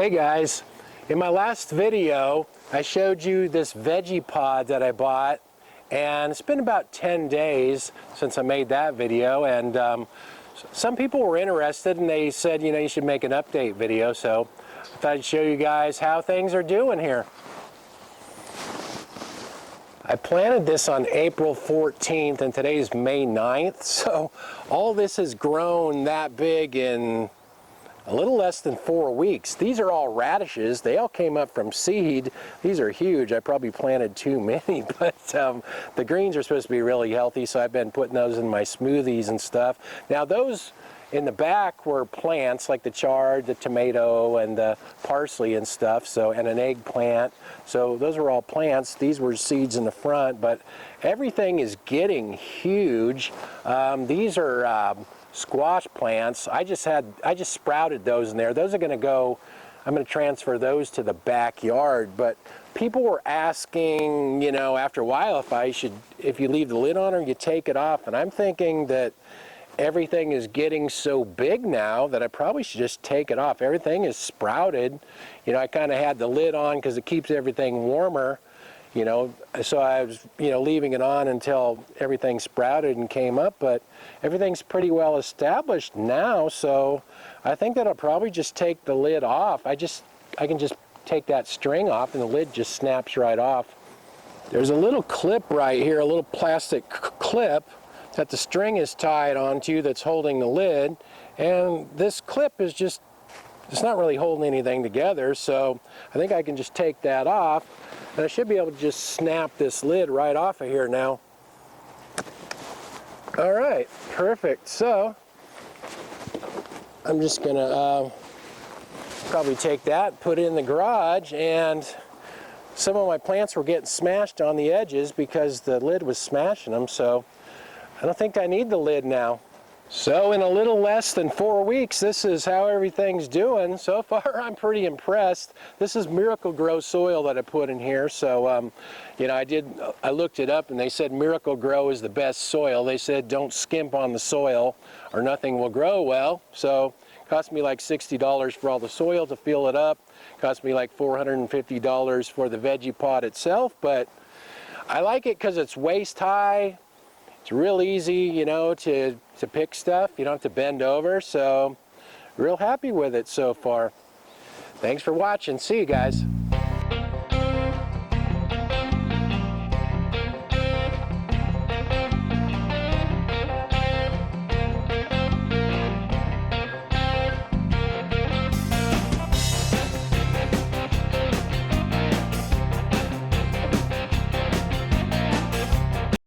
Hey guys, in my last video I showed you this Vegepod that I bought, and it's been about 10 days since I made that video, and some people were interested and they said, you know, you should make an update video, so I thought I'd show you guys how things are doing here. I planted this on April 14th and today's May 9th, so all this has grown that big in a little less than 4 weeks. These are all radishes. They all came up from seed. These are huge. I probably planted too many, but the greens are supposed to be really healthy, so I've been putting those in my smoothies and stuff. Now those in the back were plants like the chard, the tomato, and the parsley and stuff, so, and an eggplant. So those were all plants. These were seeds in the front, but everything is getting huge. These are squash plants. I just sprouted those in there. Those are going to go, I'm going to transfer those to the backyard, but people were asking, you know, after a while if you leave the lid on or you take it off, and I'm thinking that everything is getting so big now that I probably should just take it off. Everything is sprouted. You know, I kind of had the lid on because it keeps everything warmer, you know, so I was, you know, leaving it on until everything sprouted and came up, but everything's pretty well established now, so I think that I'll probably just take the lid off. I can just take that string off and the lid just snaps right off. There's a little clip right here, a little plastic clip that the string is tied onto that's holding the lid, and this clip is just, it's not really holding anything together, so I think I can just take that off, and I should be able to just snap this lid right off of here now. All right, perfect. So I'm just gonna probably take that, put it in the garage, and some of my plants were getting smashed on the edges because the lid was smashing them, so I don't think I need the lid now. So in a little less than 4 weeks, this is how everything's doing. So far, I'm pretty impressed. This is Miracle-Gro soil that I put in here. So, you know, I looked it up and they said Miracle-Gro is the best soil. They said don't skimp on the soil or nothing will grow well. So it cost me like $60 for all the soil to fill it up. It cost me like $450 for the Vegepod itself, but I like it because it's waist high. It's real easy, you know, to pick stuff. You don't have to bend over, so real happy with it so far. Thanks for watching. See you guys.